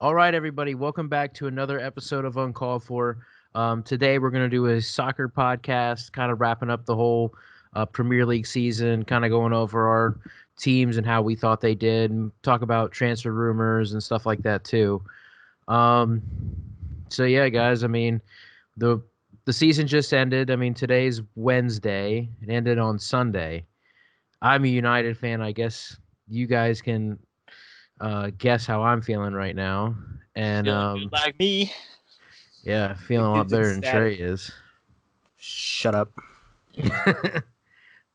All right, everybody, welcome back to another episode of Uncalled For. Today, we're going to do a soccer podcast, kind of wrapping up the whole Premier League season, kind of going over our teams and how we thought they did, and talk about transfer rumors and stuff like that too. Um, so yeah, guys, I mean the the season just ended. I mean today's Wednesday. It ended on Sunday. I'm a United fan. I guess you guys can guess how I'm feeling right now. And Feeling good like me. yeah, feeling a lot It's better than Trey ecstatic. is. Shut up.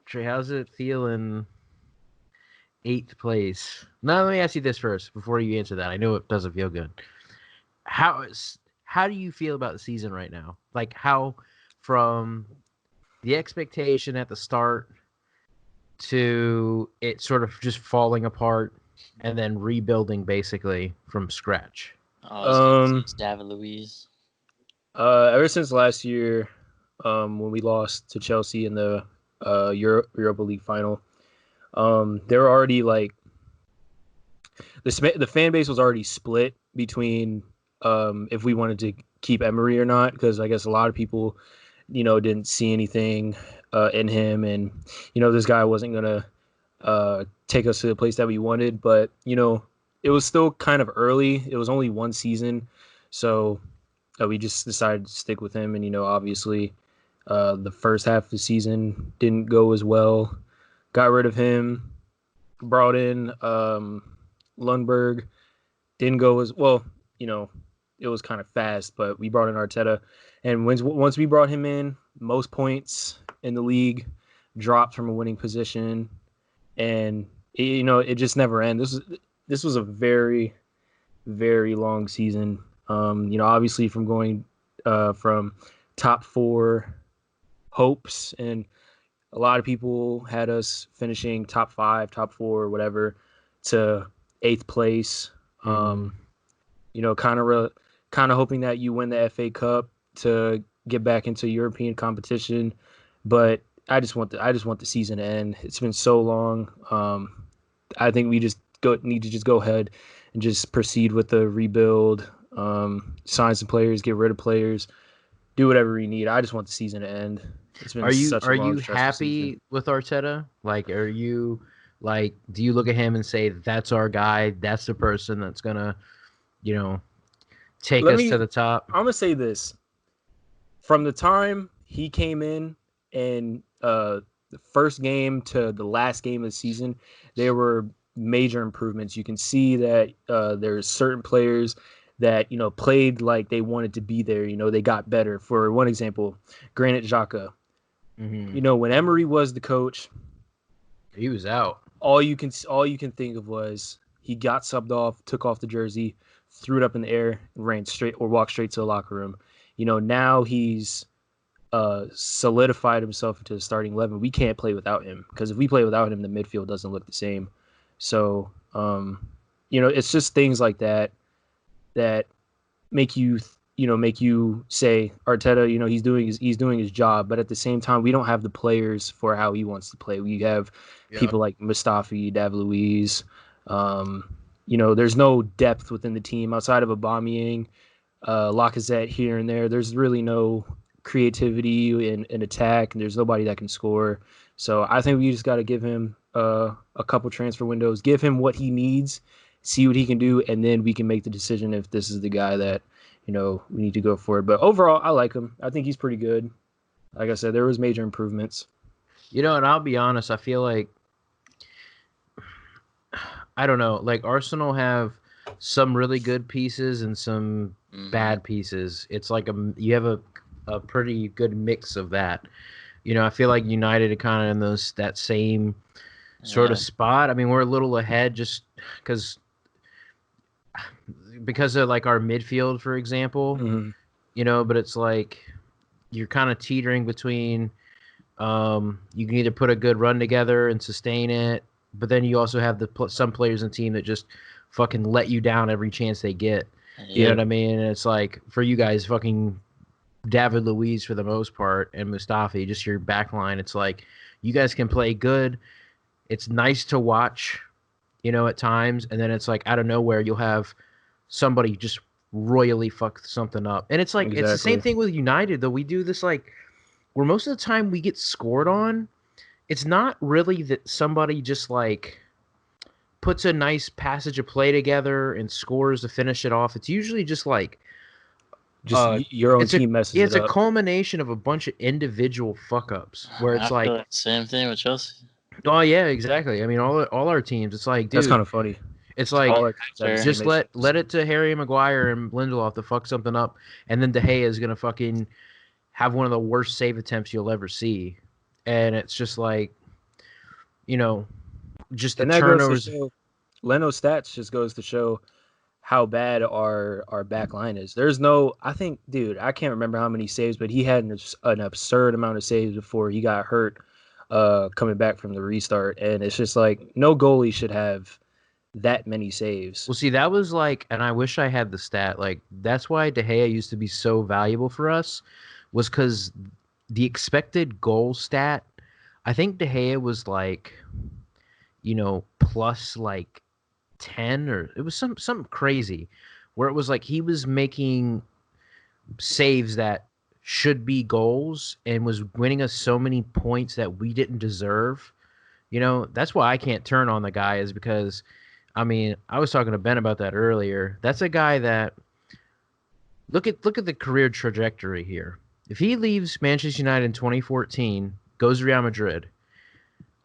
Trey, how's it feeling? Eighth place. Now let me ask you this first before you answer that. I know it doesn't feel good. How do you feel about the season right now? Like how from the expectation at the start to it sort of just falling apart and then rebuilding basically from scratch. I was gonna say Um, it's David Luiz. Ever since last year, when we lost to Chelsea in the Europa League final, they were already like the fan base was already split between if we wanted to keep Emery or not, because I guess a lot of people, didn't see anything in him, and this guy wasn't gonna take us to the place that we wanted. But it was still kind of early. It was only one season, so we just decided to stick with him. And obviously, the first half of the season didn't go as well. Got rid of him, brought in Lundberg. Didn't go as well. You know, it was kind of fast, but we brought in Arteta, and once we brought him in, most points in the league dropped from a winning position, and it just never ended. This was a very, very long season. Obviously from going from top four hopes, and a lot of people had us finishing top five, top four, whatever, to eighth place. Kind of hoping that you win the FA Cup to get back into European competition, but I just want the season to end. It's been so long. I think we need to just go ahead and just proceed with the rebuild. Sign some players, get rid of players, do whatever we need. I just want the season to end. It's been Are you such a are long, you stressful season. happy with Arteta? Like, are you like? Do you look at him and say that's our guy? That's the person that's gonna, you know, take Let us me. to the top. I'm gonna say this: from the time he came in and the first game to the last game of the season, there were major improvements. You can see that there's certain players that played like they wanted to be there. They got better. For one example, Granit Xhaka. Mm-hmm. When Emery was the coach, He was out. all you can think of was he got subbed off, took off the jersey, threw it up in the air, and ran straight or walked straight to the locker room. Now he's solidified himself into the starting 11. We can't play without him, because if we play without him, the midfield doesn't look the same. So, it's just things like that make you say Arteta, he's doing his job, but at the same time, we don't have the players for how he wants to play. We have people like Mustafi, David Luiz. There's no depth within the team outside of Aubameyang, Lacazette here and there. There's really no creativity in attack, and there's nobody that can score. So I think we just got to give him a couple transfer windows, give him what he needs, see what he can do, and then we can make the decision if this is the guy that we need to go for it. But overall, I like him. I think he's pretty good. Like I said, there was major improvements. And I'll be honest. I feel like I don't know. Like Arsenal have some really good pieces and some bad pieces. It's like you have a pretty good mix of that. I feel like United are kind of in that same sort of Yeah. spot. I mean, we're a little ahead just because of like our midfield, for example. Mm-hmm. But it's like you're kind of teetering between. You can either put a good run together and sustain it, but then you also have some players in the team that just fucking let you down every chance they get. You know Yeah. what I mean? And it's like for you guys, fucking David Luiz for the most part and Mustafi, just your back line. It's like you guys can play good. It's nice to watch, at times, and then it's like out of nowhere you'll have somebody just royally fuck something up. And it's like it's the same Exactly. thing with United though. We do this like where most of the time we get scored on. It's not really that somebody just like puts a nice passage of play together and scores to finish it off. It's usually just like Just your own it's a team messes it's it a up. culmination of a bunch of individual fuck ups where it's I feel like, like the same thing with Chelsea. oh yeah, exactly. I mean, all our teams. It's like, That's kind dude, of funny. it's like All our teams have the Fair. same just let issues. it to Harry Maguire and Lindelof to fuck something up, and then De Gea is gonna fucking have one of the worst save attempts you'll ever see, and it's just like, you know, just the And that goes to turnovers. show Leno's stats just goes to show how bad our back line is. There's no, I think, dude, I can't remember how many saves, but he had an absurd amount of saves before he got hurt coming back from the restart. And it's just like no goalie should have that many saves. Well, see, that was like, and I wish I had the stat. Like, that's why De Gea used to be so valuable for us, was because the expected goal stat. I think De Gea was like, plus like 10, or it was something crazy, where it was like he was making saves that should be goals and was winning us so many points that we didn't deserve. That's why I can't turn on the guy, is because I mean, I was talking to Ben about that earlier. That's a guy that look at the career trajectory here. If he leaves Manchester United in 2014, goes to Real Madrid,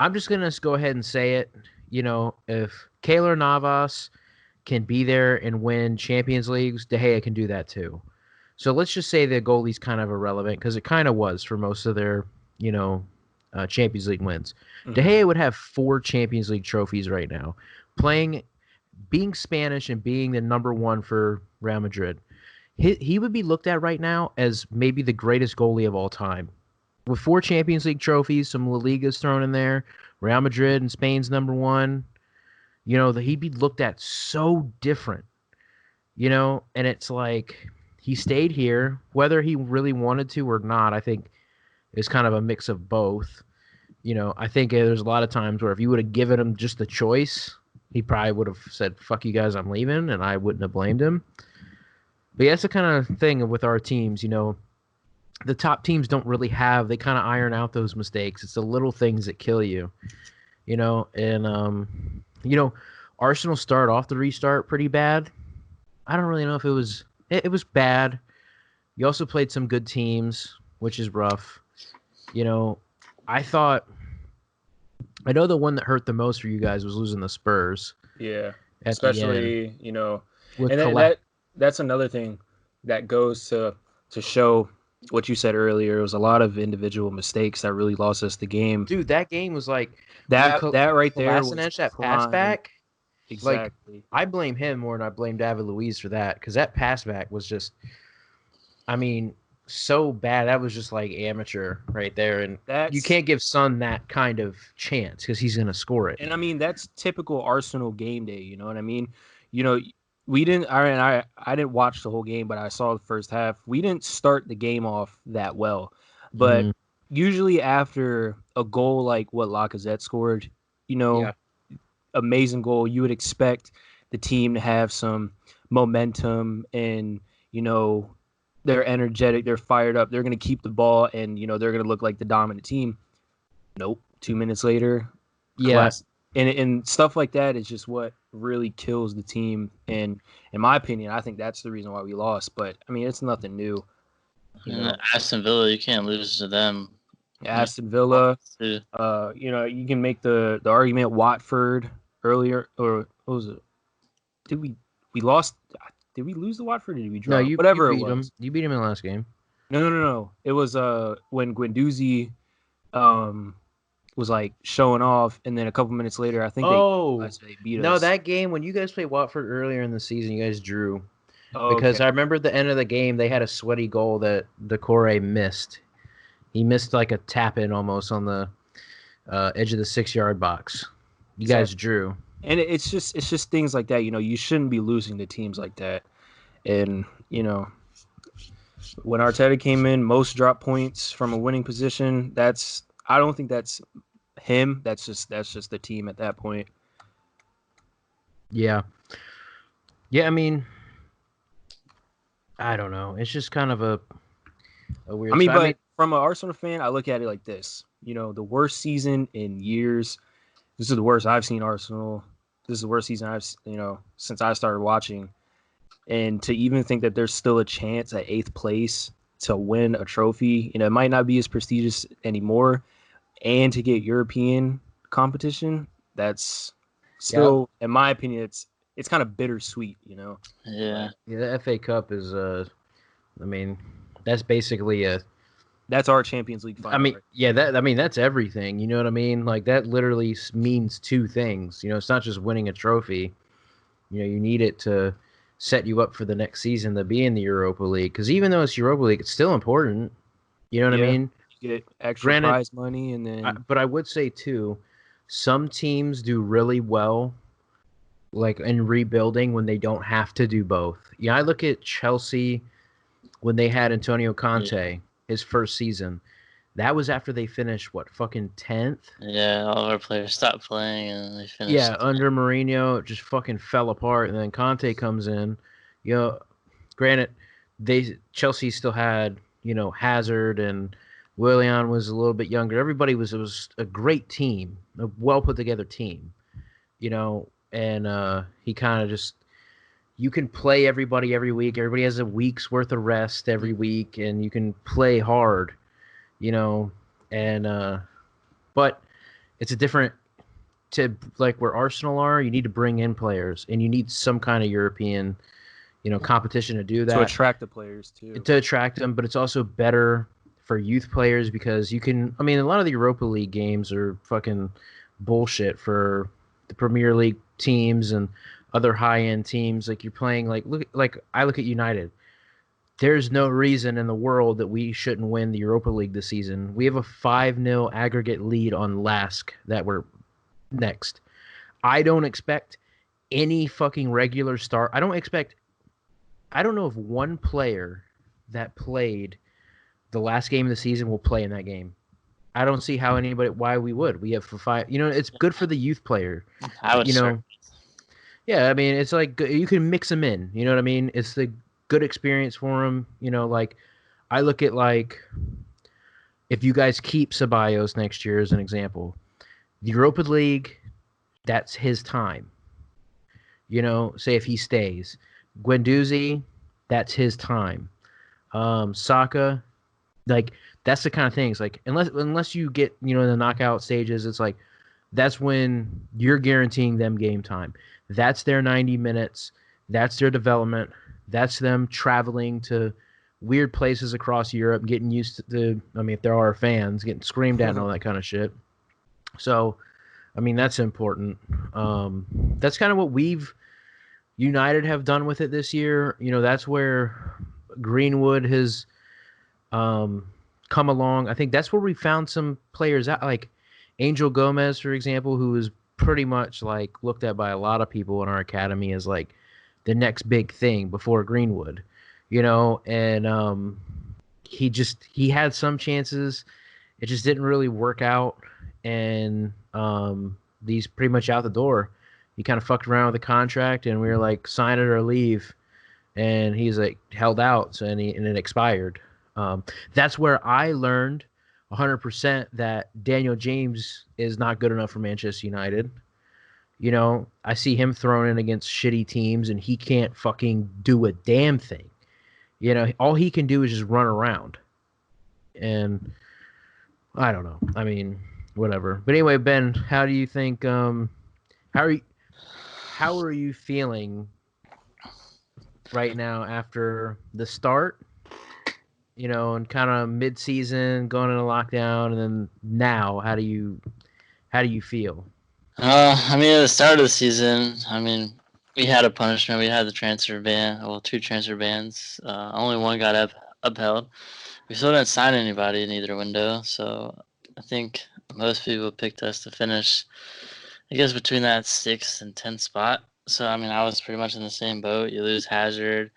I'm just gonna go ahead and say it. If Keylor Navas can be there and win Champions Leagues, De Gea can do that too. So let's just say the goalie's kind of irrelevant, because it kind of was for most of their, Champions League wins. De Gea would have 4 Champions League trophies right now, being Spanish and being the number one for Real Madrid. He would be looked at right now as maybe the greatest goalie of all time. With 4 Champions League trophies, some La Ligas thrown in there, Real Madrid and Spain's number one, he'd be looked at so different, and it's like he stayed here, whether he really wanted to or not. I think it's kind of a mix of both. I think there's a lot of times where if you would have given him just the choice, he probably would have said, fuck you guys, I'm leaving, and I wouldn't have blamed him. But yeah, that's the kind of thing with our teams, the top teams don't really they kind of iron out those mistakes. It's the little things that kill you, and Arsenal started off the restart pretty bad. I don't really know if it was bad. You also played some good teams, which is rough. I know the one that hurt the most for you guys was losing the Spurs. Yeah, At the especially with and that's another thing that goes to show what you said earlier. It was a lot of individual mistakes that really lost us the game. Dude, that game was like That right there was Kolasinac, that pass prime. back. Exactly. Like, I blame him more than I blame David Luiz for that, because that pass back was just, I mean, so bad. That was just like amateur right there, and you can't give Son that kind of chance because he's gonna score it. And I mean, that's typical Arsenal game day. You know what I mean? We didn't. I didn't watch the whole game, but I saw the first half. We didn't start the game off that well, but usually after a goal like what Lacazette scored, amazing goal, you would expect the team to have some momentum and they're energetic, they're fired up, they're going to keep the ball, and they're going to look like the dominant team. Nope. 2 minutes later, and stuff like that is just what really kills the team. And in my opinion, I think that's the reason why we lost. But I mean, it's nothing new. Aston Villa, you can't lose to them. Aston Villa, you can make the argument. Watford earlier, or what was it? Did we lost? Did we lose to Watford, or did we draw? No, whatever you beat it was. You beat him in the last game. No. It was when Guendouzi was like showing off, and then a couple minutes later, I think they beat us. No, that game when you guys played Watford earlier in the season, you guys drew. Oh, because okay. I remember at the end of the game, they had a sweaty goal that Decore missed. He missed like a tap in almost on the edge of the 6-yard box. You guys drew. And it's just things like that. You shouldn't be losing to teams like that. And when Arteta came in, most drop points from a winning position. I don't think that's him. That's just the team at that point. Yeah. I mean, I don't know. It's just kind of a weird. I mean, So, but from an Arsenal fan, I look at it like this. The worst season in years. This is the worst I've seen Arsenal. This is the worst season since I started watching. And to even think that there's still a chance at 8th place to win a trophy, it might not be as prestigious anymore, and to get European competition, that's still, in my opinion, it's kind of bittersweet, Yeah. Yeah, the FA Cup is I mean, that's basically that's our Champions League final. I mean, right? yeah, that's everything. You know what I mean? Like that literally means two things. It's not just winning a trophy. You need it to set you up for the next season to be in the Europa League. Because even though it's Europa League, it's still important. You know what I Yeah. mean? You get extra Granted, prize money, and then but I would say too, some teams do really well, like in rebuilding when they don't have to do both. Yeah, I look at Chelsea when they had Antonio Conte, his first season. That was after they finished what, fucking 10th? Yeah, all of our players stopped playing and they finished. Yeah, under Mourinho, it just fucking fell apart, and then Conte comes in. Granted, Chelsea still had Hazard, and Willian was a little bit younger. Everybody it was a great team, a well put together team. And he kind of just, you can play everybody every week. Everybody has a week's worth of rest every week, and you can play hard. And but it's a different, to like where Arsenal are. You need to bring in players, and you need some kind of European, competition to do that, to attract the players too. To attract them. But it's also better for youth players because you can. I mean, a lot of the Europa League games are fucking bullshit for the Premier League teams and other high end teams. Like you're playing I look at United. There's no reason in the world that we shouldn't win the Europa League this season. We have a 5-0 aggregate lead on Lask that we're next. I don't expect any fucking regular start. I don't know if one player that played the last game of the season will play in that game. I don't see why we would. We have for 5. It's good for the youth player. I would start. Yeah, I mean, it's like you can mix them in. You know what I mean? It's the good experience for them. Like I look at if you guys keep Ceballos next year as an example, the Europa League, that's his time. Say if he stays, Guendouzi, that's his time. Saka, that's the kind of things. Unless you get in the knockout stages, it's like that's when you're guaranteeing them game time. That's their 90 minutes. That's their development. That's them traveling to weird places across Europe, getting used to if there are fans, getting screamed at and all that kind of shit. So, that's important. That's kind of what United have done with it this year. That's where Greenwood has come along. I think that's where we found some players out, like Angel Gomez, for example, who is pretty much looked at by a lot of people in our academy as the next big thing before Greenwood, and he had some chances. It just didn't really work out, and he's pretty much out the door. He kind of fucked around with the contract, and we were like, sign it or leave, and he's held out, and it expired. That's where I learned 100% that Daniel James is not good enough for Manchester United. I see him thrown in against shitty teams, and he can't fucking do a damn thing. All he can do is just run around. And I don't know. I mean, whatever. But anyway, Ben, how do you think? How are you feeling right now after the start? And kind of mid-season, going into lockdown, and then now, how do you feel? At the start of the season, we had a punishment. We had the transfer ban. Well, 2 transfer bans. Only one got upheld. We still didn't sign anybody in either window, so I think most people picked us to finish, I guess, between that 6th and 10th spot. So, I was pretty much in the same boat. You lose Hazard.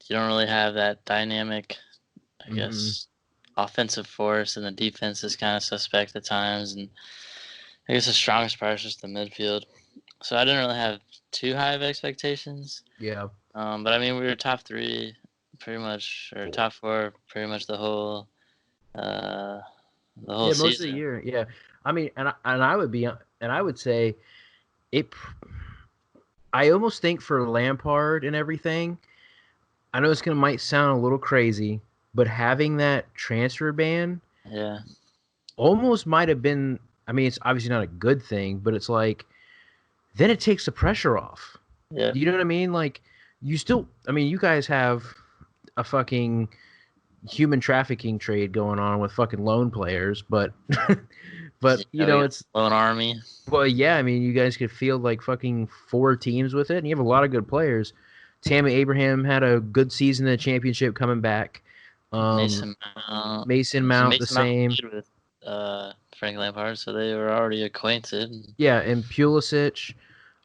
You don't really have that dynamic, I guess, offensive force, and the defense is kind of suspect at times. And I guess the strongest part is just the midfield. So I didn't really have too high of expectations. Yeah. But I mean, we were top 3 pretty much, or top 4 pretty much the whole Yeah, season. most of the year. Yeah. I mean, and I would say it. I almost think for Lampard and everything, I know might sound a little crazy, but having that transfer ban Yeah. almost might have been. I mean, it's obviously not a good thing, but it's like then it takes the pressure off. Yeah. You know what I mean? Like you still. I mean, you guys have a fucking human trafficking trade going on with fucking loan players, but but you know it's loan army. well, yeah. I mean, you guys could field like fucking 4 teams with it, and you have a lot of good players. Tammy Abraham had a good season in the championship coming back. Mason Mount the same. With Frank Lampard, so they were already acquainted. Yeah, and Pulisic.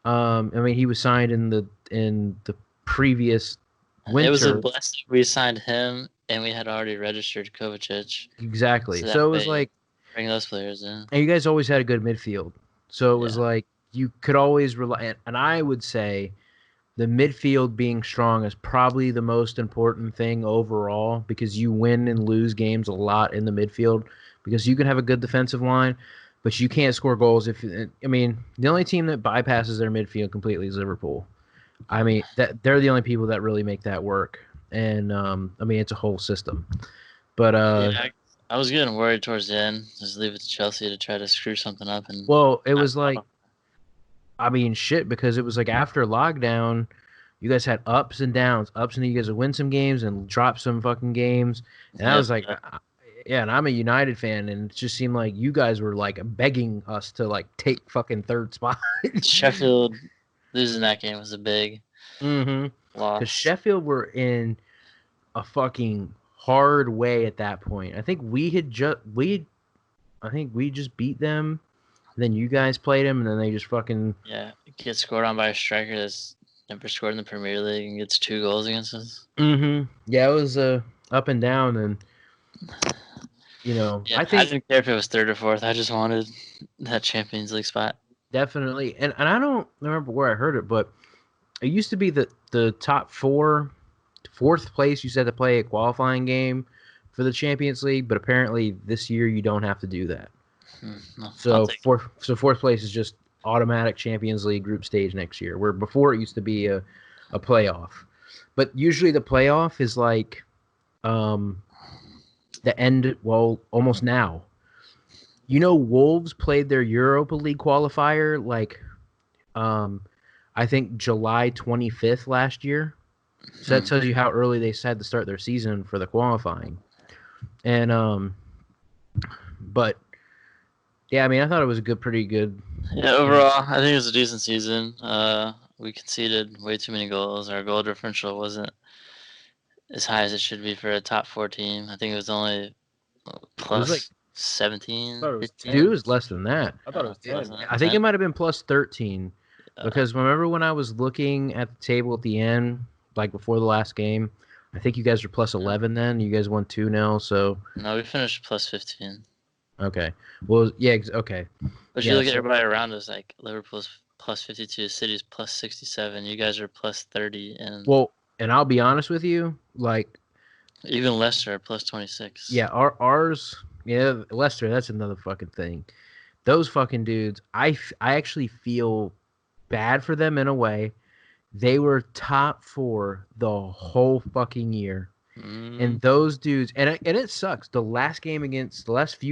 I mean, he was signed in the previous winter. It was a blessing we signed him, and we had already registered Kovacic. Exactly. So it was like bring those players in. And you guys always had a good midfield, so it was like you could always rely. And I would say the midfield being strong is probably the most important thing overall because you win and lose games a lot in the midfield because you can have a good defensive line, but you can't score goals if. I mean, the only team that bypasses their midfield completely is Liverpool. I mean, that they're the only people that really make that work, and I mean it's a whole system. But I was getting worried towards the end. Just leave it to Chelsea to try to screw something up. And well, it was like, I mean, shit, because it was like after lockdown, you guys had ups and downs. Ups and you guys would win some games and drop some fucking games. And I was like, yeah, and I'm a United fan, and it just seemed like you guys were like begging us to like take fucking third spot. Sheffield losing that game was a big loss. Because Sheffield were in a fucking hard way at that point. I think we just beat them. Then you guys played them, and then they just fucking get scored on by a striker that's never scored in the Premier League and gets 2 goals against us. Yeah, it was up and down, and you know, I didn't care if it was 3rd or 4th. I just wanted that Champions League spot. Definitely, and I don't remember where I heard it, but it used to be the top 4. 4th place, you said to play a qualifying game for the Champions League, but apparently this year you don't have to do that. No, so 4th place is just automatic Champions League group stage next year, where before it used to be a playoff. But usually the playoff is like the end, well, almost now. You know, Wolves played their Europa League qualifier like I think July 25th last year. So that tells you how early they had to start their season for the qualifying. And but yeah, I mean, I thought it was pretty good. Yeah, overall, I think it was a decent season. We conceded way too many goals. Our goal differential wasn't as high as it should be for a top 4 team. I think it was only plus like 17. Dude, it was less than that. I thought it was 10. I think it might have been plus 13. Because remember when I was looking at the table at the end, like before the last game, I think you guys were plus 11 then. You guys won 2-0, so. No, we finished plus 15. Okay. Well, yeah, okay. But you look at everybody around us, like Liverpool's plus 52, City's plus 67. You guys are plus 30. And I'll be honest with you, like. Even Leicester are plus 26. Yeah, ours, yeah, Leicester, that's another fucking thing. Those fucking dudes, I actually feel bad for them in a way. They were top 4 the whole fucking year. And those dudes, and it sucks. The last few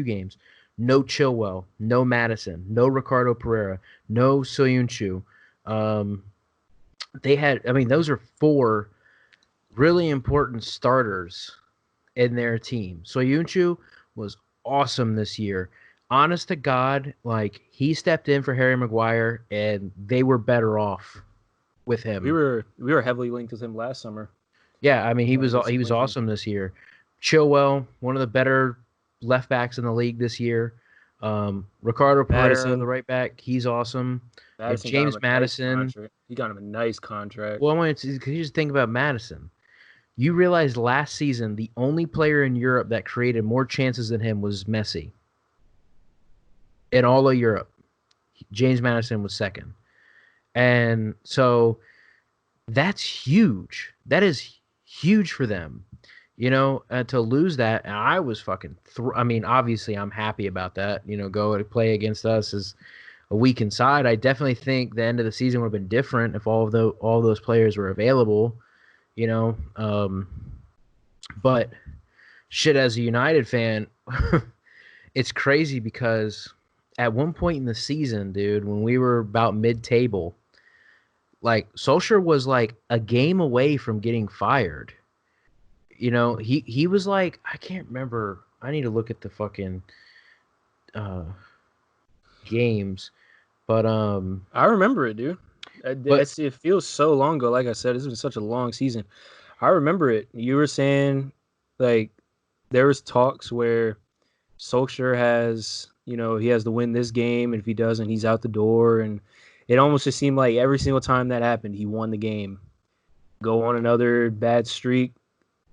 games, no Chilwell, no Madison, no Ricardo Pereira, no Soyuncu. They had, I mean, those are 4 really important starters in their team. Soyuncu was awesome this year. Honest to God, like he stepped in for Harry Maguire, and they were better off with him. We were heavily linked with him last summer. Yeah, I mean he was awesome this year. Chilwell, one of the better left backs in the league this year. Ricardo Pereira, the right back, he's awesome. James Madison, he got him a nice contract. Well, because you just think about Madison. You realize last season the only player in Europe that created more chances than him was Messi. In all of Europe, James Madison was second. And so that's huge. That is huge for them, to lose that. And I was fucking. I mean, obviously, I'm happy about that. Go to play against us is a week inside. I definitely think the end of the season would have been different if all those players were available. You know, but shit, as a United fan, it's crazy because at one point in the season, dude, when we were about mid-table, like Solskjaer was like a game away from getting fired. He was like, I can't remember. I need to look at the fucking games, but I remember it, dude. It feels so long ago. Like I said, it's been such a long season. I remember it. You were saying like there was talks where Solskjaer has, he has to win this game, and if he doesn't, he's out the door. And it almost just seemed like every single time that happened, he won the game. Go on another bad streak,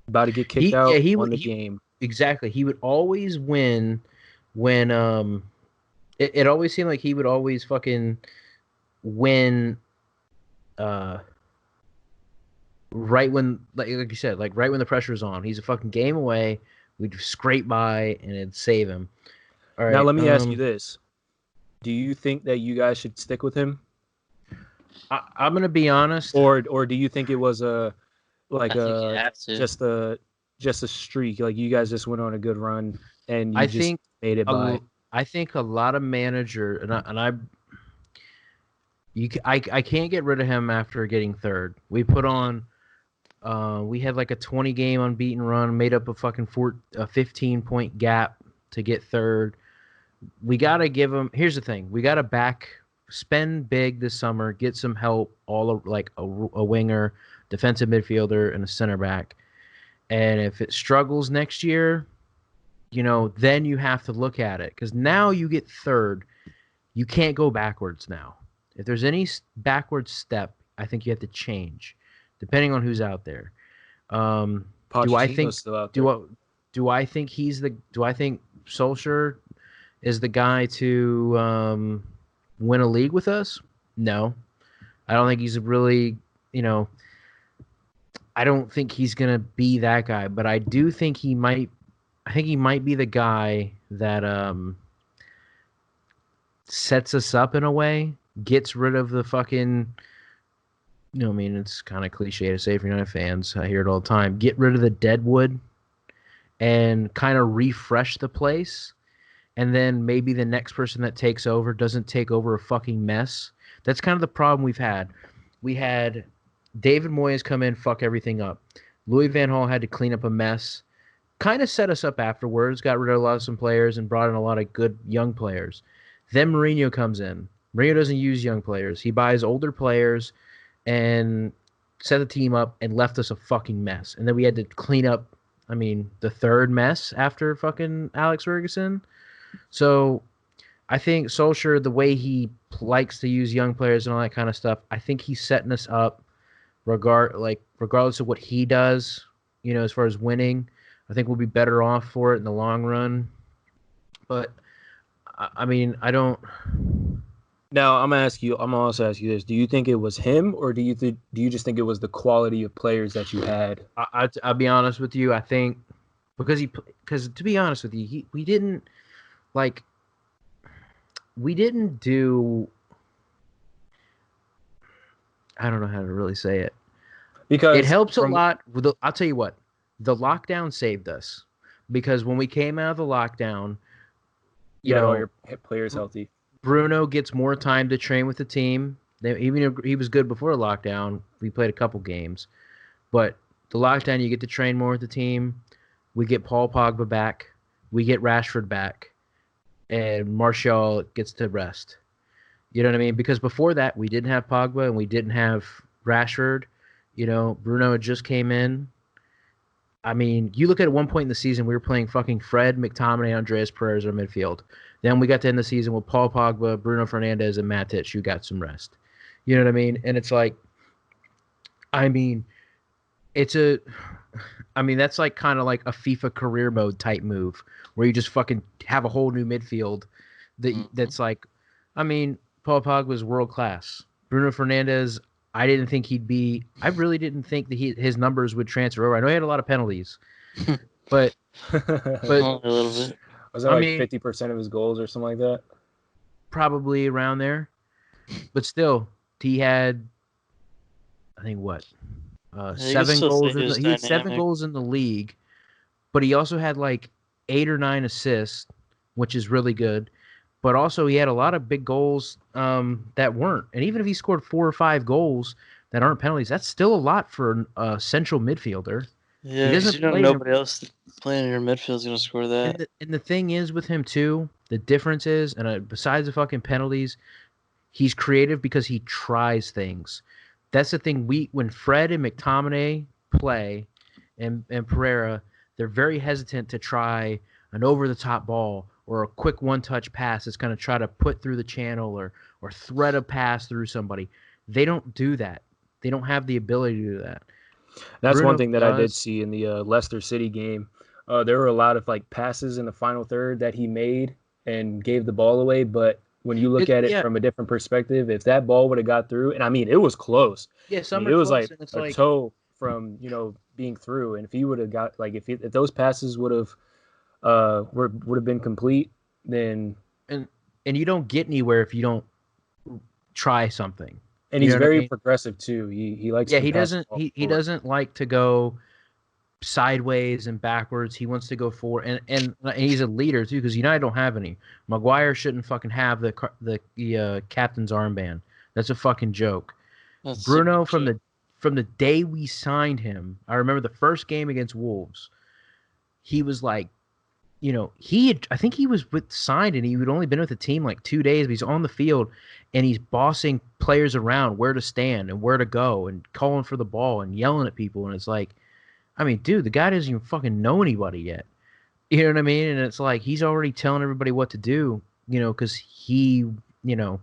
about to get kicked out, won the game. Exactly. He would always win when it always seemed like he would always fucking win right when like you said, like right when the pressure's on. He's a fucking game away. We'd scrape by and it'd save him. All right. Now let me ask you this. Do you think that you guys should stick with him? I'm gonna be honest. Or do you think it was just a streak? Like you guys just went on a good run and you just made it by. I think a lot of manager I can't get rid of him after getting third. We put on we had like a 20 game unbeaten run, made up a fucking 15-point gap to get third. We got to give him. Here's the thing: we got to spend big this summer, get some help, like a winger, defensive midfielder, and a center back. And if it struggles next year, then you have to look at it because now you get third. You can't go backwards now. If there's any backward step, I think you have to change, depending on who's out there. Do I think Solskjaer is the guy to win a league with us? No, I don't think he's really. I don't think he's gonna be that guy, but I do think he might. I think he might be the guy that sets us up in a way. Gets rid of the fucking, it's kind of cliche to say for United fans. I hear it all the time. Get rid of the deadwood and kind of refresh the place. And then maybe the next person that takes over doesn't take over a fucking mess. That's kind of the problem we've had. We had David Moyes come in, fuck everything up. Louis Van Gaal had to clean up a mess. Kind of set us up afterwards, got rid of some players and brought in a lot of good young players. Then Mourinho comes in. Mourinho doesn't use young players. He buys older players and set the team up and left us a fucking mess. And then we had to clean up, the third mess after fucking Alex Ferguson. So I think Solskjaer, the way he likes to use young players and all that kind of stuff, I think he's setting us up regardless of what he does, as far as winning. I think we'll be better off for it in the long run. But, I don't... Now I'm gonna also ask you this: do you think it was him, or do you just think it was the quality of players that you had? I'll be honest with you. I think because to be honest with you, we didn't do. I don't know how to really say it. Because it helps a lot. I'll tell you what, the lockdown saved us because when we came out of the lockdown, all your players healthy. Bruno gets more time to train with the team. Even if he was good before the lockdown, we played a couple games. But the lockdown, you get to train more with the team. We get Paul Pogba back. We get Rashford back. And Martial gets to rest. You know what I mean? Because before that, we didn't have Pogba and we didn't have Rashford. Bruno had just came in. You look at one point in the season, we were playing fucking Fred, McTominay, Andreas Pereira in midfield. Then we got to end the season with Paul Pogba, Bruno Fernandes, and Matic. You got some rest. You know what I mean? And it's like, that's like kind of like a FIFA career mode type move where you just fucking have a whole new midfield that's like, Paul Pogba is world class. Bruno Fernandez, I didn't think he'd be. I really didn't think that his numbers would transfer over. I know he had a lot of penalties, but Only a little bit. Was that I like mean, 50% of his goals or something like that? probably around there. But still, he had, I think what, Yeah, you can seven still say goals he in the. was He had 7 dynamic. goals in the league, but he also had like 8 or 9 assists, which is really good. But also, he had a lot of big goals that weren't. And even if he scored 4 or 5 goals that aren't penalties, that's still a lot for a central midfielder. He Yeah, because doesn't you know play in. nobody else playing in your midfield is gonna score that. And the thing is with him too, the difference is, and besides the fucking penalties, he's creative because he tries things. That's the thing. When Fred and McTominay play, and Pereira, they're very hesitant to try an over the top ball or a quick one touch pass that's going to try to put through the channel or thread a pass through somebody. They don't do that. They don't have the ability to do that. That's one Bruno thing that I did does. see in the Leicester City game. There were a lot of like passes in the final third that he made and gave the ball away. But when you look at it Yeah, from a different perspective, if that ball would have got through, and I mean, it was close. yeah. I Some mean, are it was close, like and it's a like, toe from being through. And if he would have got like if those passes would have would have been complete, then and and you don't get anywhere if you don't try something. and You he's know what I very mean? progressive too. He likes Yeah, to he pass the doesn't. ball He forward. doesn't like to go sideways and backwards. He wants to go forward, and he's a leader too because United don't have any. Maguire shouldn't fucking have the captain's armband. That's a fucking joke. That's super Bruno shit. from the day we signed him, I remember the first game against Wolves. He was like, I think he was signed and he had only been with the team like 2 days, but he's on the field and he's bossing players around where to stand and where to go and calling for the ball and yelling at people. And it's like, I mean, dude, the guy doesn't even fucking know anybody yet. You know what I mean? And it's like he's already telling everybody what to do, because you know,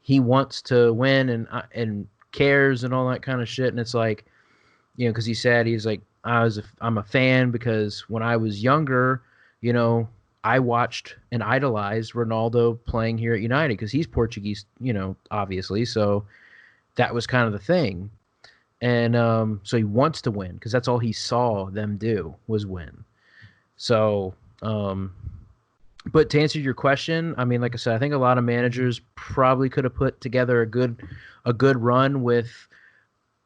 he wants to win and cares and all that kind of shit. And it's like, because he said he's like, I'm a fan because when I was younger, you know, I watched and idolized Ronaldo playing here at United because he's Portuguese, obviously. So that was kind of the thing. And so he wants to win because that's all he saw them do was win. So, but to answer your question, I mean, like I said, I think a lot of managers probably could have put together a good run with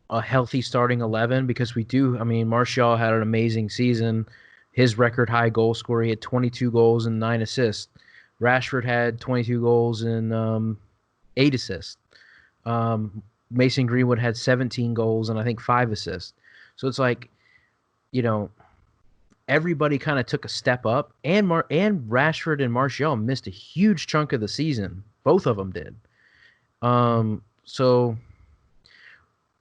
a healthy starting 11 because we do. I mean, Martial had an amazing season. His record high goal scorer, he had 22 goals and 9 assists. Rashford had 22 goals and 8 assists. Mason Greenwood had 17 goals and I think 5 assists. So it's like, everybody kind of took a step up, and Rashford and Martial missed a huge chunk of the season. Both of them did. So,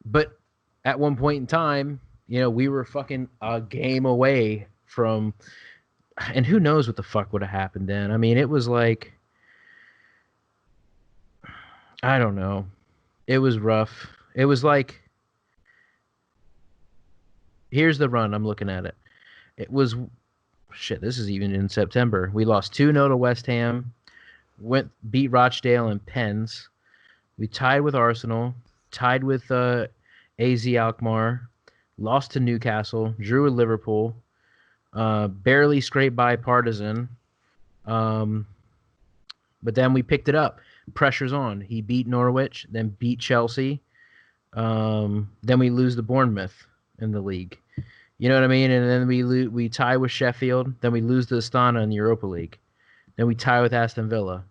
but at one point in time, we were fucking a game away from, and who knows what the fuck would have happened then. I mean, it was like, I don't know. It was rough. It was like, here's the run. I'm looking at it. It was, shit, this is even in September. We lost 2-0 to West Ham, beat Rochdale and Pens. We tied with Arsenal, tied with AZ Alkmaar, lost to Newcastle, drew with Liverpool, barely scraped by Partizan. But then we picked it up. Pressure's on. He beat Norwich, then beat Chelsea. Then we lose to Bournemouth in the league. You know what I mean? And then we tie with Sheffield. Then we lose to Astana in the Europa League. Then we tie with Aston Villa.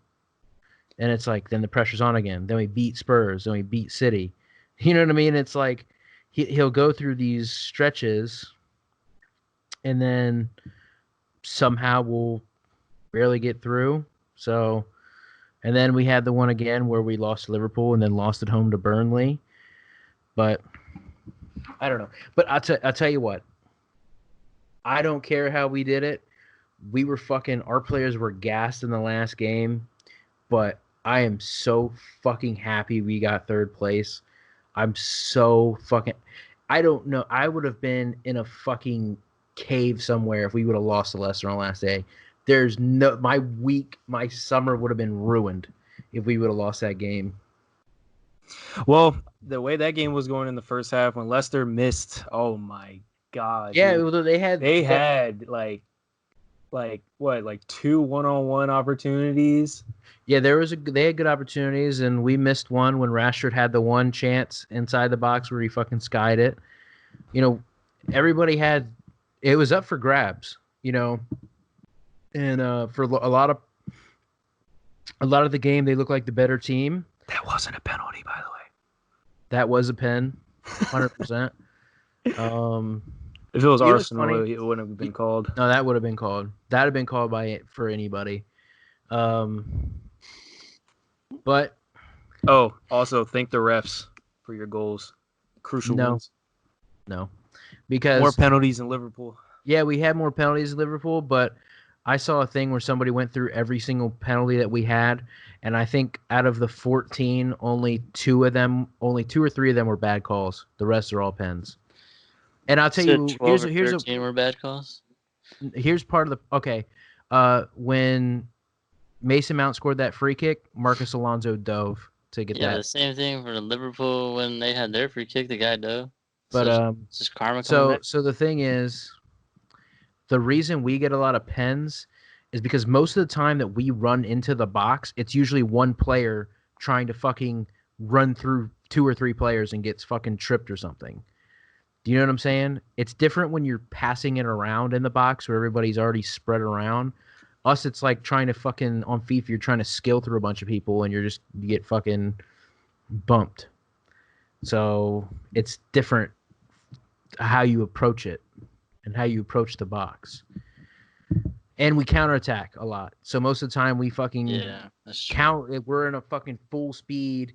And it's like, then the pressure's on again. Then we beat Spurs. Then we beat City. You know what I mean? It's like he'll go through these stretches and then somehow we'll barely get through. So, and then we had the one again where we lost to Liverpool and then lost at home to Burnley. But I don't know. But I'll tell you what. I don't care how we did it. Our players were gassed in the last game, but I am so fucking happy we got third place. I'm so fucking, I don't know. I would have been in a fucking cave somewhere if we would have lost to Leicester on the last day. My summer would have been ruined if we would have lost that game. Well, the way that game was going in the first half when Leicester missed, oh my god, Yeah, dude. well, they Had like what, like 2 one-on-one opportunities. Yeah, they had good opportunities, and we missed one when Rashford had the one chance inside the box where he fucking skied it. You know, everybody had it was up for grabs. You know, and for a lot of the game, they looked like the better team. That wasn't a penalty, by the way. That was a pen, 100%. If it was Arsenal, it wouldn't have been called. No, that would have been called. That would have been called for anybody. But also thank the refs for your goals. Crucial ones. No, because more penalties in Liverpool. Yeah, we had more penalties in Liverpool, but I saw a thing where somebody went through every single penalty that we had, and I think out of the 14, only 2 or 3 of them were bad calls. The rest are all pens. And I'll tell you, here's were bad calls. Here's part of the okay. When Mason Mount scored that free kick, Marcus Alonso dove to get that. Yeah, the same thing for Liverpool when they had their free kick. The guy dove. But it's just karma. So the thing is, the reason we get a lot of pens is because most of the time that we run into the box, it's usually one player trying to fucking run through 2 or 3 players and gets fucking tripped or something. Do you know what I'm saying? It's different when you're passing it around in the box where everybody's already spread around. Us, it's like trying to fucking, on FIFA, you're trying to skill through a bunch of people and you get fucking bumped. So it's different how you approach it and how you approach the box. And we counterattack a lot. So most of the time we fucking we're in a fucking full speed,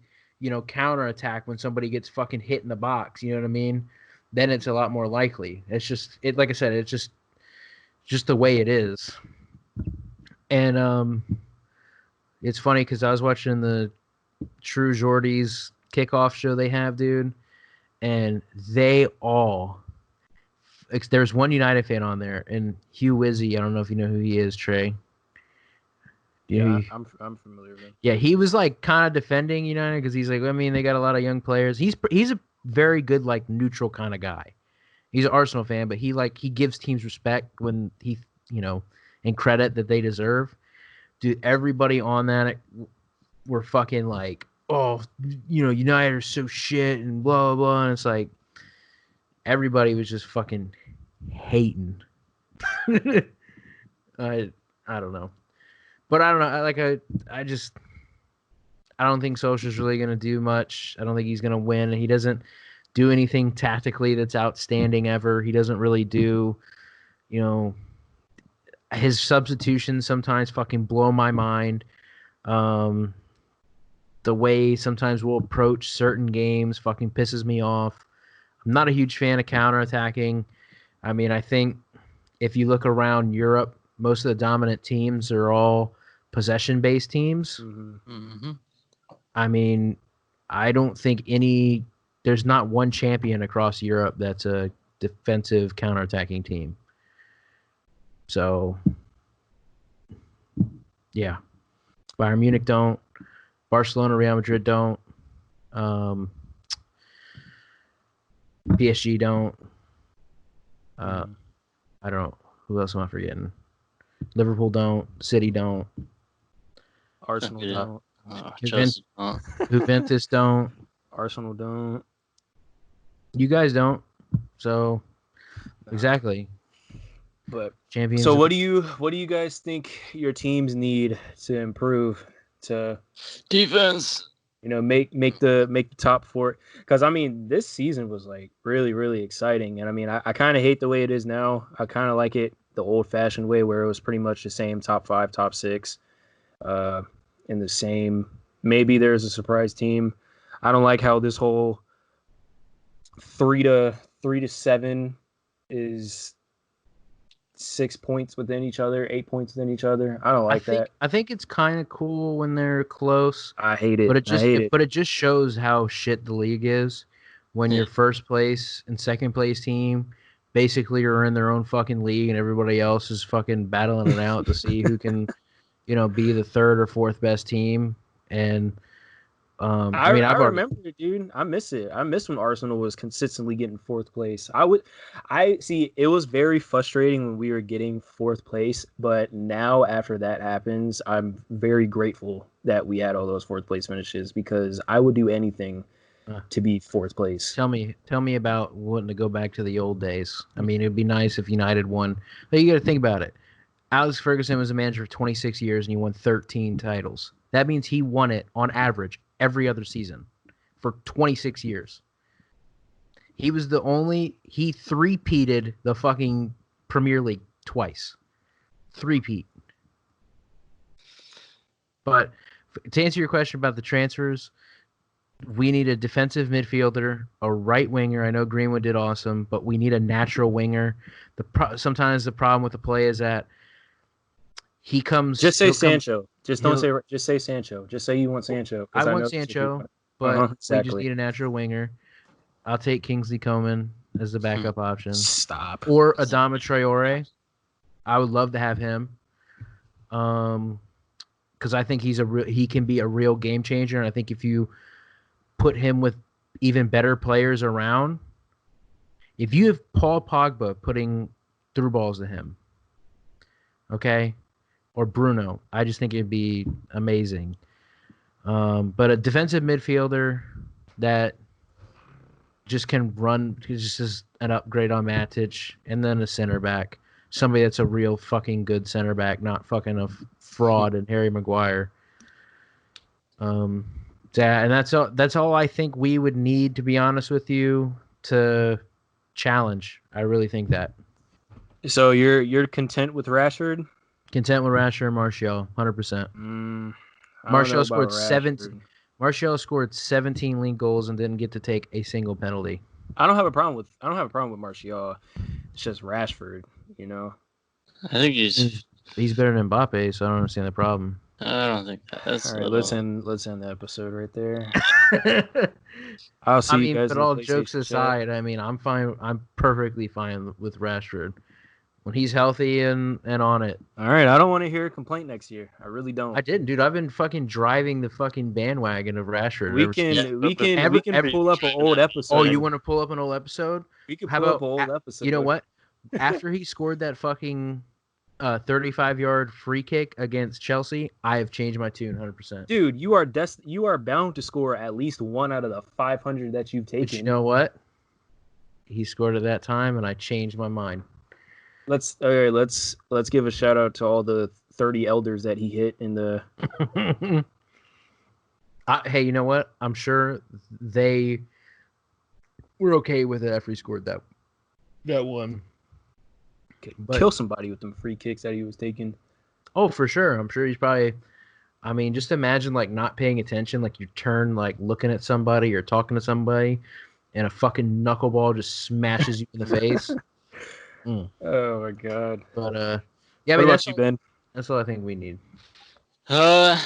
counterattack when somebody gets fucking hit in the box. You know what I mean? Then it's a lot more likely. It's just like I said, it's just the way it is. And it's funny because I was watching the True Geordies kickoff show they have, dude, and they all. There's one United fan on there, and Hugh Wizzy. I don't know if you know who he is, Trey. I'm familiar with him. Yeah, he was like kind of defending United because he's like, I mean, they got a lot of young players. He's a very good, like, neutral kind of guy. He's an Arsenal fan, but he gives teams respect when he, and credit that they deserve. Dude, everybody on that were fucking like, oh, United are so shit and blah, blah, blah. And it's like, everybody was just fucking hating. I don't know. But I don't know. I don't think Solskjaer's really going to do much. I don't think he's going to win. He doesn't do anything tactically that's outstanding ever. He doesn't really do, his substitutions sometimes fucking blow my mind. The way sometimes we'll approach certain games fucking pisses me off. I'm not a huge fan of counterattacking. I mean, I think if you look around Europe, most of the dominant teams are all possession-based teams. Mm-hmm. I mean, I don't think there's not one champion across Europe that's a defensive counterattacking team. So, yeah. Bayern Munich don't. Barcelona, Real Madrid don't. PSG don't. I don't know. Who else am I forgetting? Liverpool don't. City don't. Arsenal don't. Juventus don't. Arsenal don't. You guys don't. So, exactly. But champions. So what do you guys think your teams need to improve to defense? Make the top 4, because I mean this season was like really, really exciting, and I mean I kind of hate the way it is now. I kind of like it the old-fashioned way where it was pretty much the same top 5, top 6, in the same. Maybe there's a surprise team. I don't like how this whole 3 to 7 is 6 points within each other, 8 points within each other. I don't like that. I think it's kind of cool when they're close. I hate it. But it just shows how shit the league is when your first place and second place team basically are in their own fucking league and everybody else is fucking battling it out to see who can, be the third or fourth best team. And I mean, I I've already remember it, dude. I miss it. I miss when Arsenal was consistently getting fourth place. I see. It was very frustrating when we were getting fourth place, but now after that happens, I'm very grateful that we had all those fourth place finishes because I would do anything uh, to be fourth place. tell me about wanting to go back to the old days. I mean, it'd be nice if United won, but you got to think about it. Alex Ferguson was a manager for 26 years and he won 13 titles. That means he won it on average every other season for 26 years. He was the only, he three-peated the fucking Premier League twice. Three-peat. But to answer your question about the transfers, we need a defensive midfielder, a right winger. I know Greenwood did awesome, but we need a natural winger. Sometimes the problem with the play is that he comes. Just say he'll come- Sancho. Just don't say. Just say Sancho. Just say you want Sancho. 'Cause I want know that's what you Sancho, want. but we just exactly. need a natural winger. I'll take Kingsley Coman as the backup option, Stop. or Adama Traore. I would love to have him, because I think he can be a real game changer, and I think if you put him with even better players around, if you have Paul Pogba putting through balls to him, okay, or Bruno, I just think it'd be amazing. But a defensive midfielder that just can run, just is an upgrade on Matic, and then a center back, somebody that's a real fucking good center back, not fucking a fraud and Harry Maguire. Yeah, and that's all I think we would need, to be honest with you, to challenge. I really think that. So you're content with Rashford? Content with Rashford and Martial, 100%. Martial scored 17. Martial scored 17 league goals and didn't get to take a single penalty. I don't have a problem with Martial. It's just Rashford, you know. I think he's better than Mbappe, so I don't understand the problem. I don't think that's all right. Let's end the episode right there. I'll see you guys. But all jokes aside, I mean, I'm fine. I'm perfectly fine with Rashford when he's healthy and on it. All right, I don't want to hear a complaint next year. I really don't. I didn't, dude. I've been fucking driving the fucking bandwagon of Rashford. We can pull up an old episode. Oh, you want to pull up an old episode? We can pull up an old episode. You know what? After he scored that fucking 35-yard free kick against Chelsea, I have changed my tune 100%. Dude, you are bound to score at least one out of the 500 that you've taken. But you know what? He scored at that time, and I changed my mind. Let's give a shout out to all the 30 elders that he hit in the. Hey, you know what? I'm sure they were okay with it after he scored that one. Kill somebody with them free kicks that he was taking. Oh, for sure. I'm sure he's probably. I mean, just imagine like not paying attention, like you turn like looking at somebody or talking to somebody, and a fucking knuckleball just smashes you in the face. Oh my god! But yeah, what about you, Ben? That's all I think we need. I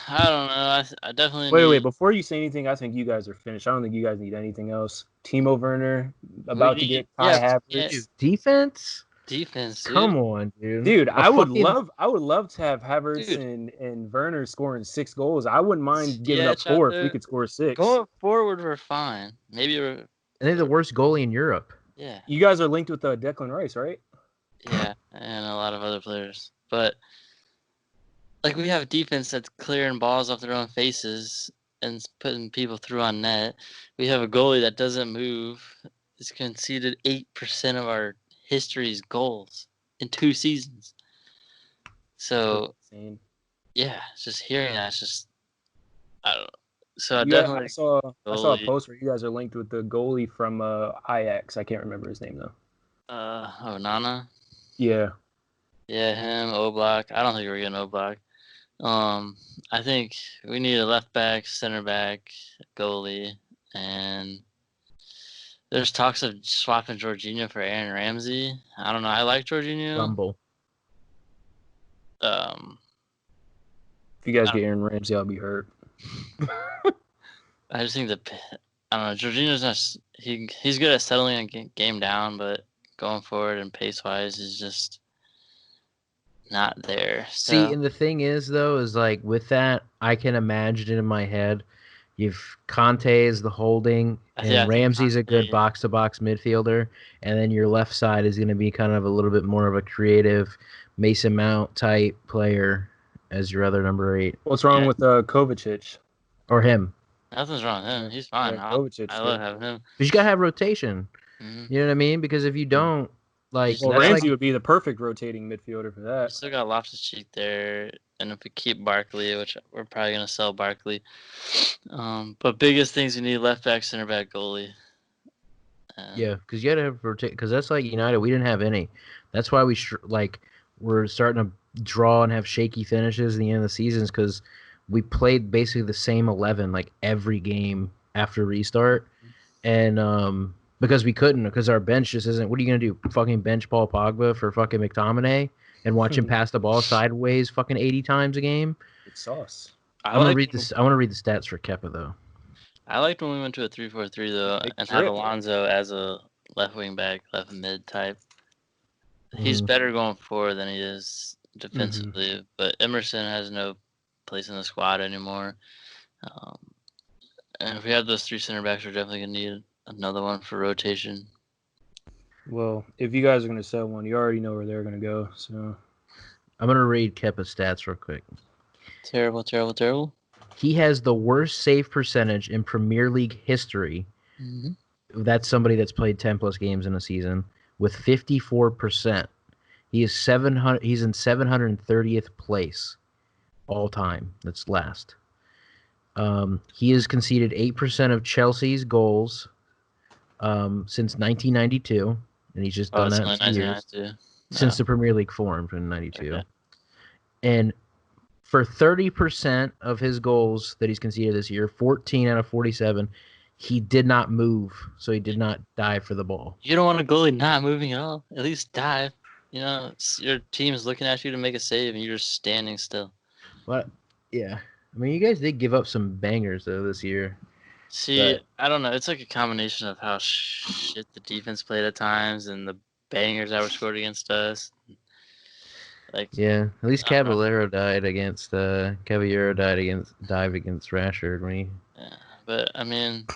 don't know. I definitely wait. Before you say anything, I think you guys are finished. I don't think you guys need anything else. Timo Werner about to get Kai Havertz. Defense. Dude. Come on, dude. Dude, I would love to have Havertz and Werner scoring 6 goals. I wouldn't mind giving up 4 if we could score 6. Going forward, we're fine. Maybe and they're the worst goalie in Europe. Yeah. You guys are linked with Declan Rice, right? Yeah, and a lot of other players. But like we have a defense that's clearing balls off their own faces and putting people through on net. We have a goalie that doesn't move. It's conceded 8% of our history's goals in 2 seasons. So yeah, just hearing that, it's just I don't know. So I saw a post where you guys are linked with the goalie from Ajax. I can't remember his name though. Nana. Yeah. Yeah, him, Oblak. I don't think we're getting Oblak. I think we need a left back, center back, goalie, and there's talks of swapping Jorginho for Aaron Ramsey. I don't know. I like Jorginho. Rumble. If you guys get Aaron Ramsey, I'll be hurt. I just think I don't know. Jorginho's not. He's good at settling a game down, but going forward and pace wise is just not there. So. See, and the thing is though, is like with that, I can imagine it in my head You've Conte is the holding, I and think Ramsey's a good Conte- box-to-box midfielder. And then your left side is going to be kind of a little bit more of a creative Mason Mount type player as your other number 8, What's wrong Yeah. with Kovacic? or him. Nothing's wrong with him. He's fine. Yeah, Kovacic, I love yeah. having him. But you got to have rotation. Mhm. You know what I mean? Because if you don't, like, Well, Well, that's Ramsey like would be the perfect rotating midfielder for We that. still got Loftus-Cheek there, and if we keep Barkley, which we're probably gonna sell Barkley, but biggest things you need: left back, center back, goalie. yeah, because you got to have rotate. Because that's like United, we didn't have any. That's why we're starting to draw and have shaky finishes in the end of the seasons because we played basically the same 11 like every game after restart, and because we couldn't because our bench just isn't. What are you gonna do? Fucking bench Paul Pogba for fucking McTominay and watch him pass the ball sideways fucking 80 times a game? It's sauce. I I want to like read this. I want to read the stats for Kepa though. I liked when we went to a 3-4-3 though, Big and had trip. Alonso as a left wing back, left mid type. He's Mhm. better going forward than he is defensively, but Emerson has no place in the squad anymore. And if we have those 3 center backs, we're definitely gonna need another one for rotation. Well, if you guys are gonna sell one, you already know where they're gonna go. So I'm gonna read Kepa's stats real quick. Terrible. He has the worst save percentage in Premier League history. That's somebody that's played 10 plus games in a season with 54%. He is 700. He's in 730th place all time. That's last. He has conceded 8% of Chelsea's goals since 1992, and he's just done it's that only for years 1992. since the Premier League formed in '92. Okay. And for 30% of his goals that he's conceded this year, 14 out of 47, he did not move, so he did not dive for the ball. You don't want a goalie not moving at all. At least dive. Your team's looking at you to make a save, and you're just standing still. But yeah, I mean, you guys did give up some bangers though this year. See, But- I don't know. It's like a combination of how shit the defense played at times and the bangers that were scored against us. Like, Yeah, at least I don't know. Caballero died against dive against Rashford when he. Yeah, but I mean,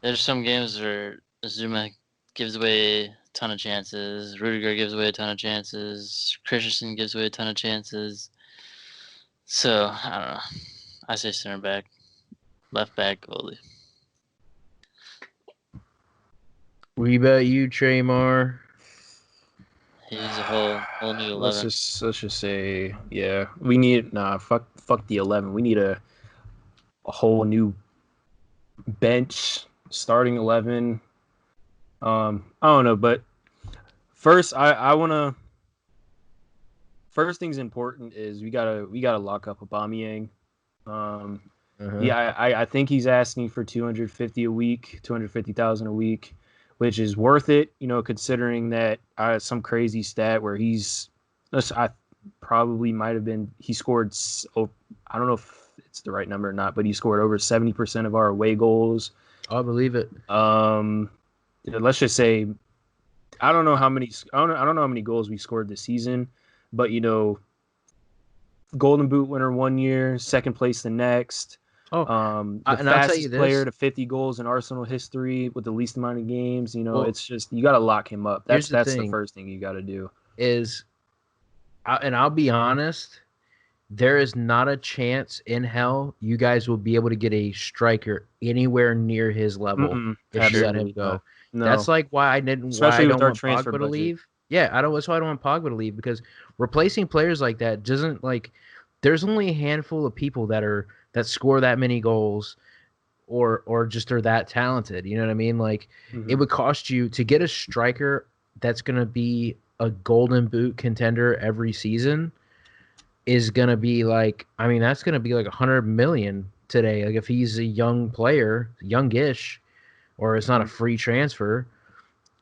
there's some games where Zuma gives away a ton of chances, Rudiger gives away a ton of chances, Christensen gives away a ton of chances. So I don't know. I say center back, left back, goalie. What about you, Traymar? He's a whole new 11. let's just say, yeah, we need fuck the 11. We need a whole new bench, starting 11. I don't know, but first I want to. First thing's important is we gotta lock up Aubameyang. Yeah, I think he's asking for 250 a week, 250,000 a week, which is worth it, considering that some crazy stat where I probably might have been, he scored, I don't know if it's the right number or not, but he scored over 70% of our away goals. I believe it. Let's just say, I don't know how many goals we scored this season, but Golden Boot winner one year, second place the next. Oh, the and I'll tell fastest you this. player to 50 goals in Arsenal history with the least amount of games. Well, it's just, you got to lock him up. here's That's the the thing. first thing you got to do. And I'll be honest, there is not a chance in hell you guys will be able to get a striker anywhere near his level if you let him absolutely go. not. No. That's like why I didn't. Especially why I with don't our want transfer Pogba to budget. leave. Yeah, that's why I don't want Pogba to leave because replacing players like that doesn't like. There's only a handful of people that score that many goals, or just are that talented. You know what I mean? Like it would cost you to get a striker that's gonna be a Golden Boot contender every season. Is gonna be like, I mean, that's gonna be like 100 million today. Like if he's a young player, youngish, or it's not a free transfer.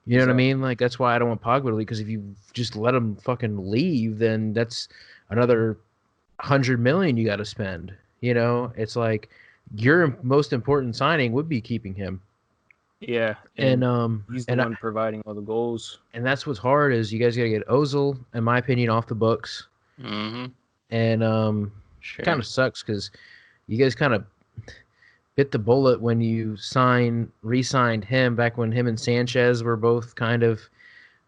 You know what I mean? Like that's why I don't want Pogba to leave, because if you just let him fucking leave, then that's another 100 million you got to spend. It's like your most important signing would be keeping him. Yeah, And he's the one providing all the goals. And that's what's hard is you guys got to get Ozil, in my opinion, off the books. Mm-hmm. And Sure. kind of sucks because you guys kind of bit the bullet when you re-signed him back when him and Sanchez were both kind of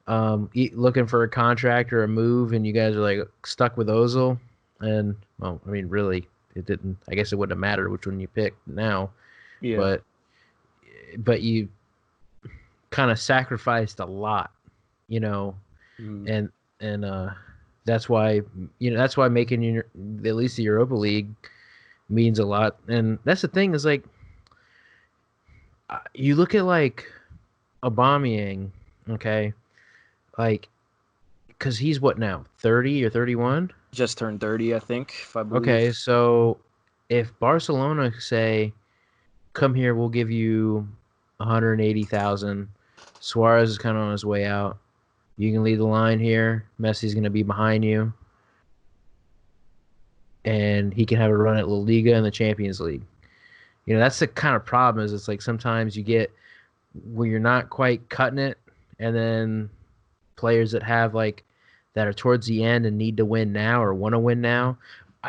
looking for a contract or a move, and you guys are like stuck with Ozil. And well, I mean, really, it didn't. I guess it wouldn't have mattered which one you picked now, Yeah. but you kind of sacrificed a lot, you know, Mm. and that's why making at least the Europa League means a lot. And that's the thing is like you look at like Aubameyang, okay, like because he's what now 30 or 31. Just turned 30, I think, if I believe. Okay, so if Barcelona say, "Come here, we'll give you 180,000," Suarez is kind of on his way out. You can lead the line here. Messi's going to be behind you, and he can have a run at La Liga and the Champions League. You know, that's the kind of problem. Is it's like sometimes you get where you're not quite cutting it, and then players that are towards the end and need to win now or want to win now.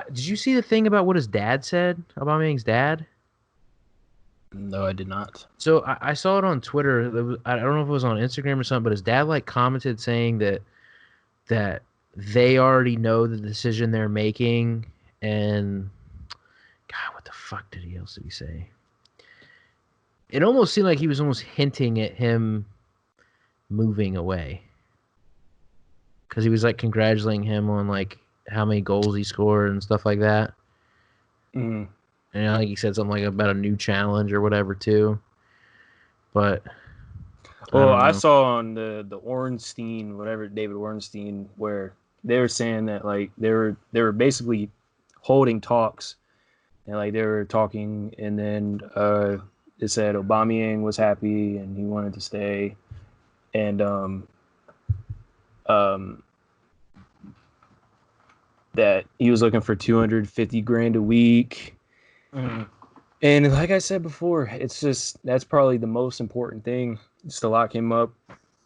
Did you see the thing about what his dad said? Aubameyang's dad? No, I did not. So I saw it on Twitter. I don't know if it was on Instagram or something, but his dad like commented saying that they already know the decision they're making, and God, what the fuck did he say? It almost seemed like he was almost hinting at him moving away, because he was like congratulating him on like how many goals he scored and stuff like that. Mm. And I think he said something like about a new challenge or whatever too. But Well, I know. saw on the Ornstein, whatever, David Ornstein, where they were saying that like they were basically holding talks, and like they were talking, and then it said Aubameyang was happy and he wanted to stay, and that he was looking for 250 grand a week. Mhm. And like I said before, it's just that's probably the most important thing is to lock him up.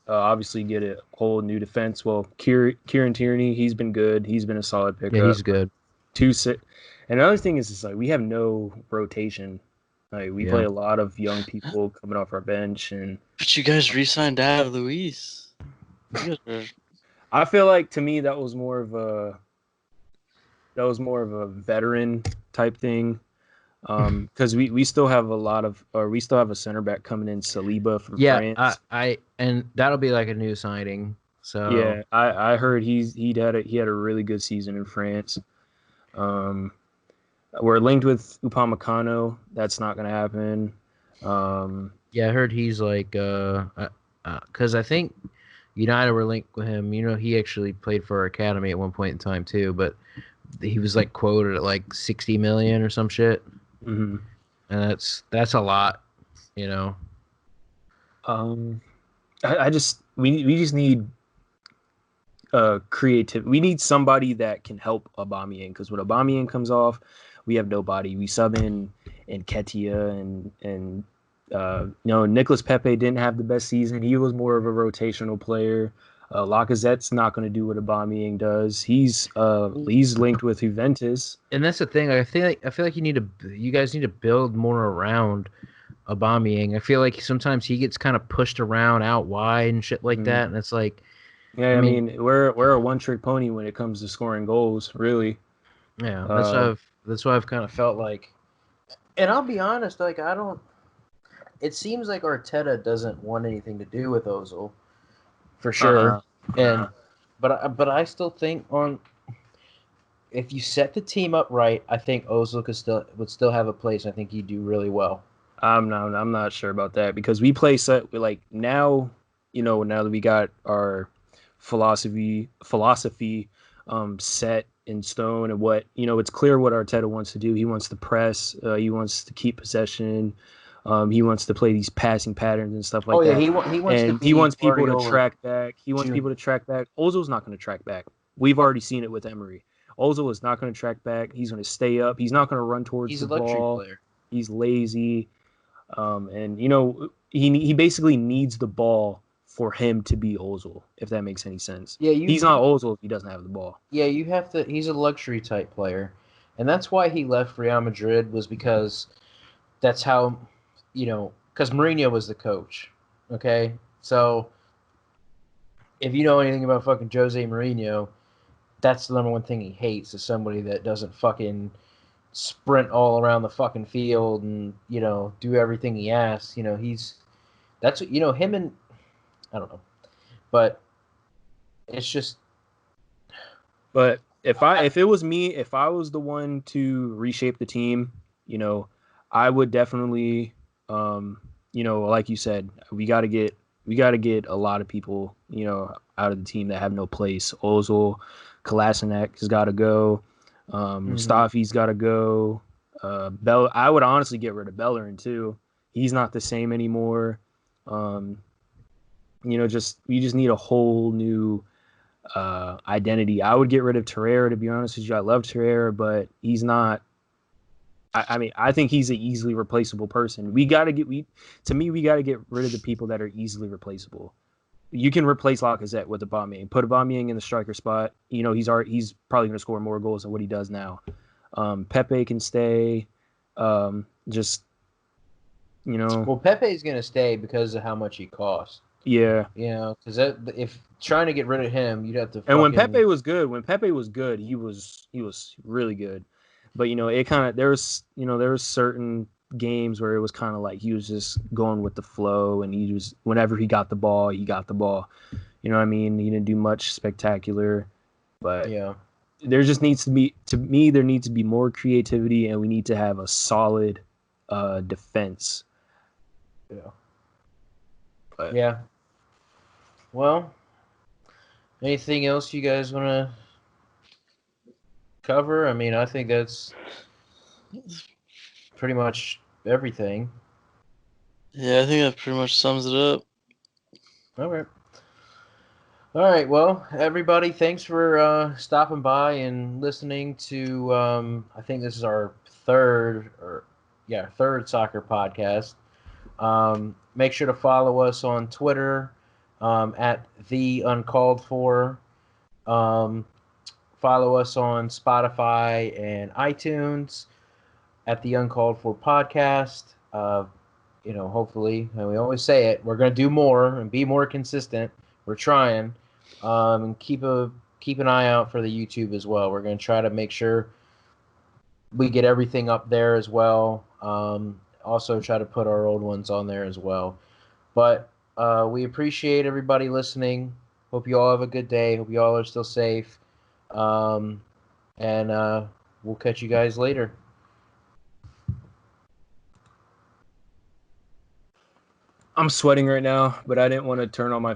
Obviously, get a whole new defense. Well, Kieran Tierney, he's been good. He's been a solid pickup. Yeah, he's good. And another thing is, like we have no rotation. Like we play a lot of young people coming off our bench, But you guys re-signed David Luiz. I feel like to me that was more of a veteran type thing. Because we still have a center back coming in, Saliba from France. And that'll be like a new signing. So yeah, I heard he had a really good season in France. We're linked with Upamecano. That's not gonna happen. yeah, I heard he's like because I think United were linked with him. You know, he actually played for our academy at one point in time too, but he was like quoted at like 60 million or some shit. Mm-hmm. And that's a lot, you know. I just we just need creative. We need somebody that can help Aubameyang, because when Aubameyang comes off, we have nobody. We sub in Nketiah and Nicolas Pepe didn't have the best season. He was more of a rotational player. Lacazette's not going to do what Aubameyang does. He's linked with Juventus. And that's the thing. I feel like you guys need to build more around Aubameyang. I feel like sometimes he gets kind of pushed around out wide and shit like that, and it's like, yeah, I mean we're a one-trick pony when it comes to scoring goals, really. Yeah, that's why I've kind of felt like, and I'll be honest, like I don't. It seems like Arteta doesn't want anything to do with Ozil, for sure. But I still think if you set the team up right, I think Ozil would still have a place. I think he'd do really well. I'm not sure about that, because we play set like now, now that we got our philosophy set in stone, and what it's clear what Arteta wants to do. He wants to press. He wants to keep possession. He wants to play these passing patterns and stuff like that. He wants people to track back. Ozil's not going to track back. We've already seen it with Emery. Ozil is not going to track back. He's going to stay up. He's not going to run towards the ball. He's a luxury player. He's lazy. And he basically needs the ball for him to be Ozil, if that makes any sense. Yeah, he's not Ozil if he doesn't have the ball. Yeah, you have to. He's a luxury type player, and that's why he left Real Madrid, was because that's how, because Mourinho was the coach. Okay, so if you know anything about fucking Jose Mourinho, that's the number one thing he hates is somebody that doesn't fucking sprint all around the fucking field and do everything he asks. That's him and I don't know, but it's just. But if it was me, if I was the one to reshape the team, I would definitely, like you said, we got to get a lot of people, out of the team that have no place. Ozil, Kolasinac has got to go. Mustafi's got to go. I would honestly get rid of Bellerin too. He's not the same anymore. We just need a whole new identity. I would get rid of Torreira, to be honest with you. I love Torreira, but he's not. I think he's an easily replaceable person. We got to get rid of the people that are easily replaceable. You can replace Lacazette with Aubameyang. Put Aubameyang in the striker spot. He's probably going to score more goals than what he does now. Pepe can stay. Well, Pepe's going to stay because of how much he costs. Yeah. Because if trying to get rid of him, you'd have to. And when Pepe was good, he was really good. But it kind of there was certain games where it was kind of like he was just going with the flow, and he was whenever he got the ball, he got the ball. You know what I mean? He didn't do much spectacular, but there just needs to be, to me, there needs to be more creativity, and we need to have a solid defense. Yeah. But, yeah. Well, anything else you guys want to cover? I mean, I think that's pretty much everything. Yeah, I think that pretty much sums it up. Okay. All right. Well, everybody, thanks for stopping by and listening to. I think this is our third soccer podcast. Make sure to follow us on Twitter at The Uncalled For. Follow us on Spotify and iTunes at The Uncalled For Podcast. Hopefully, and we always say it, we're going to do more and be more consistent. We're trying. And keep an eye out for the YouTube as well. We're going to try to make sure we get everything up there as well. Also try to put our old ones on there as well. But we appreciate everybody listening. Hope you all have a good day. Hope you all are still safe. And we'll catch you guys later. I'm sweating right now, but I didn't want to turn on my